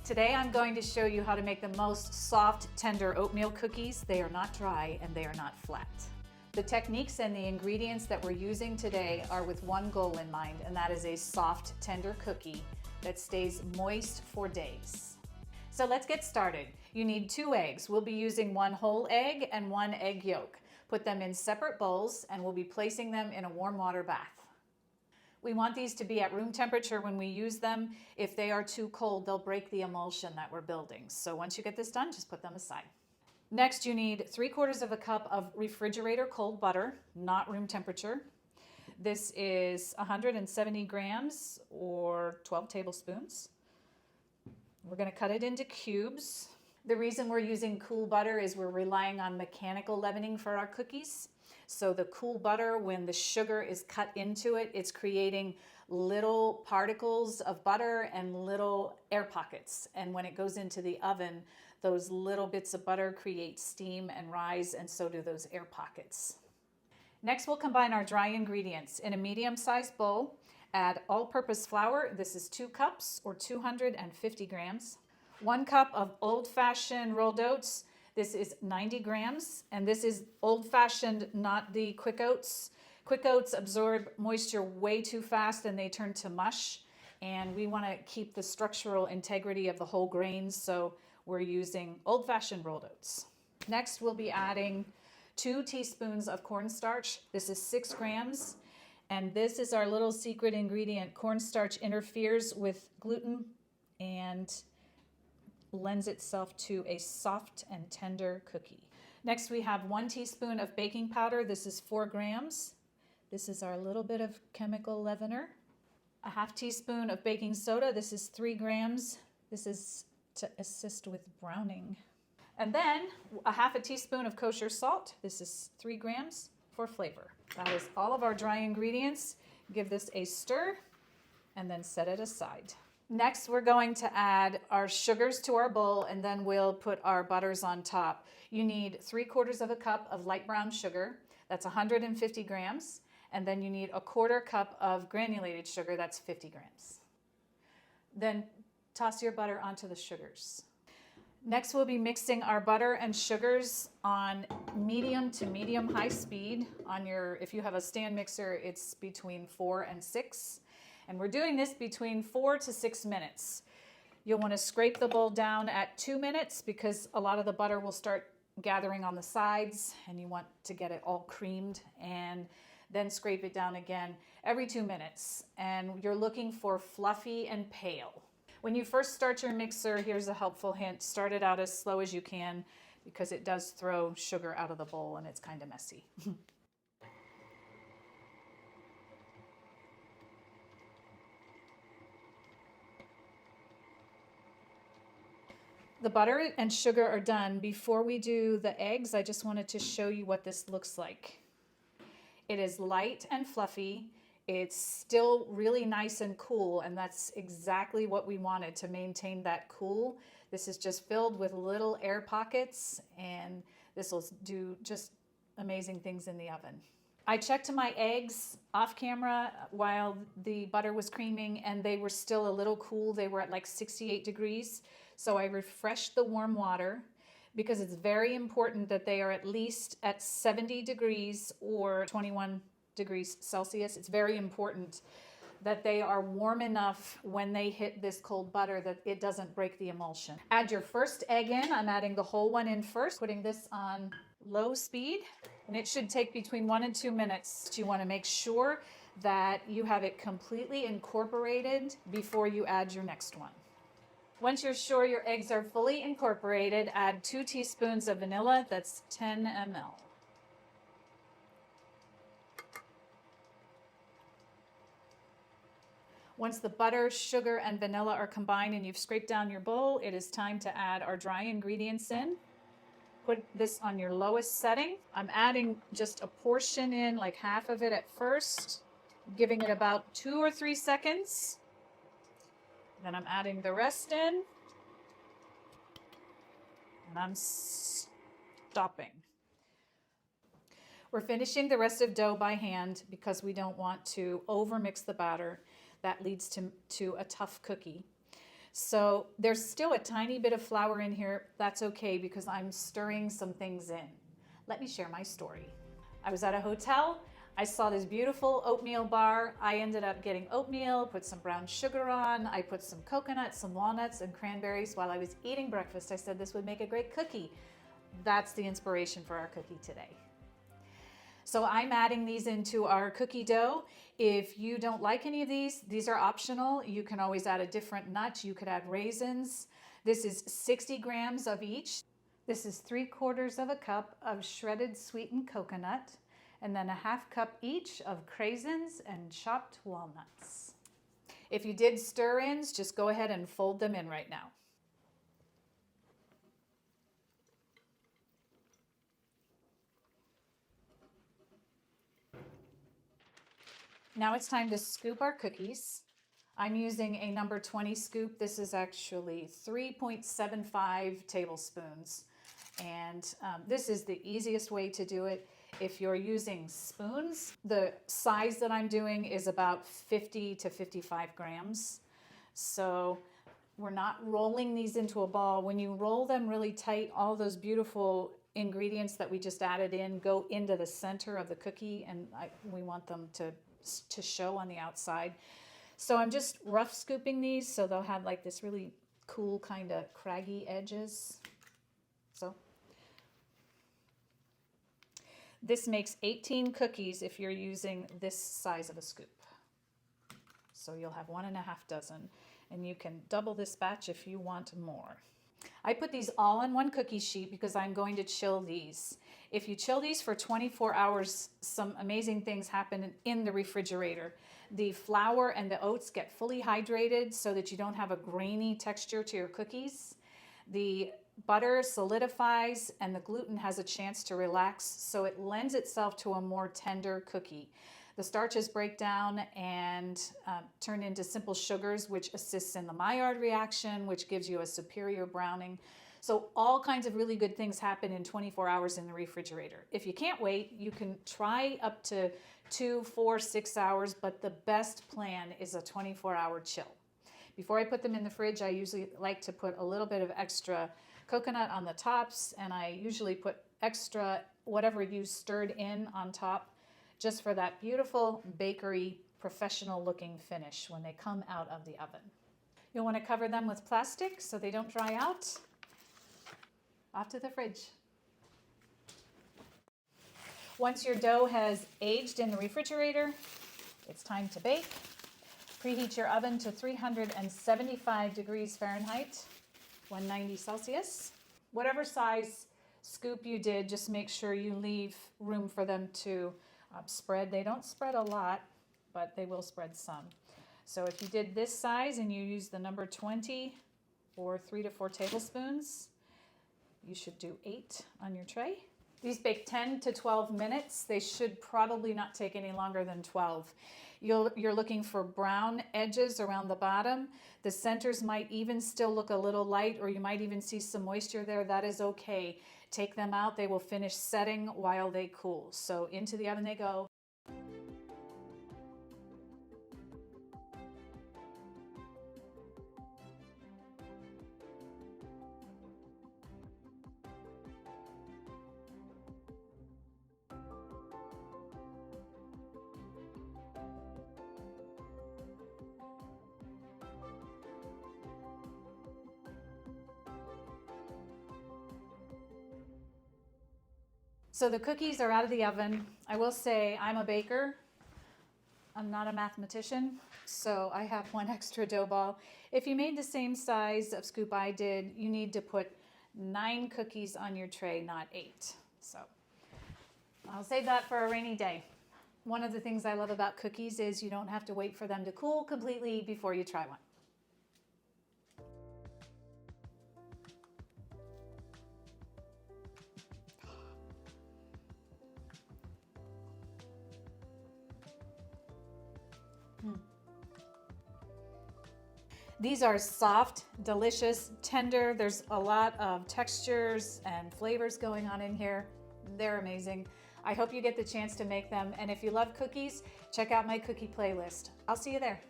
Today I'm going to show you how to make the most soft, tender oatmeal cookies. They are not dry and they are not flat. The techniques and the ingredients that we're using today are with one goal in mind, and that is a soft, tender cookie that stays moist for days. So let's get started. You need 2 eggs. We'll be using 1 whole egg and 1 egg yolk. Put them in separate bowls and we'll be placing them in a warm water bath. We want these to be at room temperature when we use them. If they are too cold, they'll break the emulsion that we're building. So once you get this done, just put them aside. Next, you need 3/4 cup of refrigerator cold butter, not room temperature. This is 170 grams or 12 tablespoons. We're going to cut it into cubes. The reason we're using cool butter is we're relying on mechanical leavening for our cookies. So the cool butter, when the sugar is cut into it, it's creating little particles of butter and little air pockets. And when it goes into the oven, those little bits of butter create steam and rise, and so do those air pockets. Next, we'll combine our dry ingredients. In a medium-sized bowl, add all-purpose flour. This is 2 cups or 250 grams. 1 cup of old-fashioned rolled oats. This is 90 grams, and this is old-fashioned, not the quick oats. Quick oats absorb moisture way too fast and they turn to mush, and we want to keep the structural integrity of the whole grains, so we're using old-fashioned rolled oats. Next, we'll be adding 2 teaspoons of cornstarch. This is 6 grams, and this is our little secret ingredient. Cornstarch interferes with gluten and lends itself to a soft and tender cookie. Next, we have 1 teaspoon of baking powder. This is 4 grams. This is our little bit of chemical leavener. A 1/2 teaspoon of baking soda. This is 3 grams. This is to assist with browning. And then a 1/2 teaspoon of kosher salt. This is 3 grams for flavor. That is all of our dry ingredients. Give this a stir and then set it aside. Next, we're going to add our sugars to our bowl, and then we'll put our butters on top. You need 3/4 cup of light brown sugar. That's 150 grams. And then you need 1/4 cup of granulated sugar. That's 50 grams. Then toss your butter onto the sugars. Next, we'll be mixing our butter and sugars on medium to medium high speed. If you have a stand mixer, it's between 4 and 6. And we're doing this between 4 to 6 minutes. You'll want to scrape the bowl down at 2 minutes because a lot of the butter will start gathering on the sides and you want to get it all creamed, and then scrape it down again every 2 minutes. And you're looking for fluffy and pale. When you first start your mixer, here's a helpful hint. Start it out as slow as you can because it does throw sugar out of the bowl and it's kind of messy. The butter and sugar are done. Before we do the eggs, I just wanted to show you what this looks like. It is light and fluffy. It's still really nice and cool, and that's exactly what we wanted, to maintain that cool. This is just filled with little air pockets, and this will do just amazing things in the oven. I checked my eggs off camera while the butter was creaming, and they were still a little cool. They were at like 68 degrees. So I refreshed the warm water because it's very important that they are at least at 70 degrees or 21 degrees Celsius. It's very important that they are warm enough when they hit this cold butter that it doesn't break the emulsion. Add your first egg in. I'm adding the whole one in first, putting this on low speed, and it should take between 1 and 2 minutes. You want to make sure that you have it completely incorporated before you add your next one. Once you're sure your eggs are fully incorporated, add 2 teaspoons of vanilla. That's 10 ml. Once the butter, sugar, and vanilla are combined and you've scraped down your bowl, it is time to add our dry ingredients in. Put this on your lowest setting. I'm adding just a portion in, like half of it at first, giving it about 2 or 3 seconds. Then I'm adding the rest in, and I'm stopping. We're finishing the rest of dough by hand because we don't want to overmix the batter. That leads to a tough cookie. So there's still a tiny bit of flour in here. That's okay because I'm stirring some things in. Let me share my story. I was at a hotel. I saw this beautiful oatmeal bar. I ended up getting oatmeal, put some brown sugar on. I put some coconut, some walnuts, and cranberries while I was eating breakfast. I said this would make a great cookie. That's the inspiration for our cookie today. So I'm adding these into our cookie dough. If you don't like any of these are optional. You can always add a different nut. You could add raisins. This is 60 grams of each. This is 3/4 of a cup of shredded sweetened coconut, and then a 1/2 cup each of craisins and chopped walnuts. If you did stir-ins, just go ahead and fold them in right now. Now it's time to scoop our cookies. I'm using a number 20 scoop. This is actually 3.75 tablespoons. And this is the easiest way to do it. If you're using spoons, the size that I'm doing is about 50 to 55 grams. So we're not rolling these into a ball. When you roll them really tight, all those beautiful ingredients that we just added in go into the center of the cookie, and we want them to show on the outside. So I'm just rough scooping these so they'll have like this really cool kind of craggy edges. So this makes 18 cookies if you're using this size of a scoop. So you'll have 1.5 dozen, and you can double this batch if you want more. I put these all on one cookie sheet because I'm going to chill these. If you chill these for 24 hours, some amazing things happen in the refrigerator. The flour and the oats get fully hydrated so that you don't have a grainy texture to your cookies. The butter solidifies and the gluten has a chance to relax, so it lends itself to a more tender cookie. The starches break down and turn into simple sugars, which assists in the Maillard reaction, which gives you a superior browning. So all kinds of really good things happen in 24 hours in the refrigerator. If you can't wait, you can try up to 2, 4, 6 hours, but the best plan is a 24-hour chill. Before I put them in the fridge, I usually like to put a little bit of extra coconut on the tops, and I usually put extra whatever you stirred in on top, just for that beautiful bakery professional looking finish when they come out of the oven. You'll want to cover them with plastic so they don't dry out. Off to the fridge. Once your dough has aged in the refrigerator, it's time to bake. Preheat your oven to 375 degrees Fahrenheit, 190 Celsius. Whatever size scoop you did, just make sure you leave room for them to spread. They don't spread a lot, but they will spread some. So if you did this size and you use the number 20 or 3 to 4 tablespoons, you should do 8 on your tray. These bake 10 to 12 minutes. They should probably not take any longer than 12. You're looking for brown edges around the bottom. The centers might even still look a little light, or you might even see some moisture there. That is okay. Take them out. They will finish setting while they cool. So into the oven they go. So the cookies are out of the oven. I will say I'm a baker. I'm not a mathematician, so I have 1 extra dough ball. If you made the same size of scoop I did, you need to put 9 cookies on your tray, not 8. So I'll save that for a rainy day. One of the things I love about cookies is you don't have to wait for them to cool completely before you try one. These are soft, delicious, tender. There's a lot of textures and flavors going on in here. They're amazing. I hope you get the chance to make them. And if you love cookies, check out my cookie playlist. I'll see you there.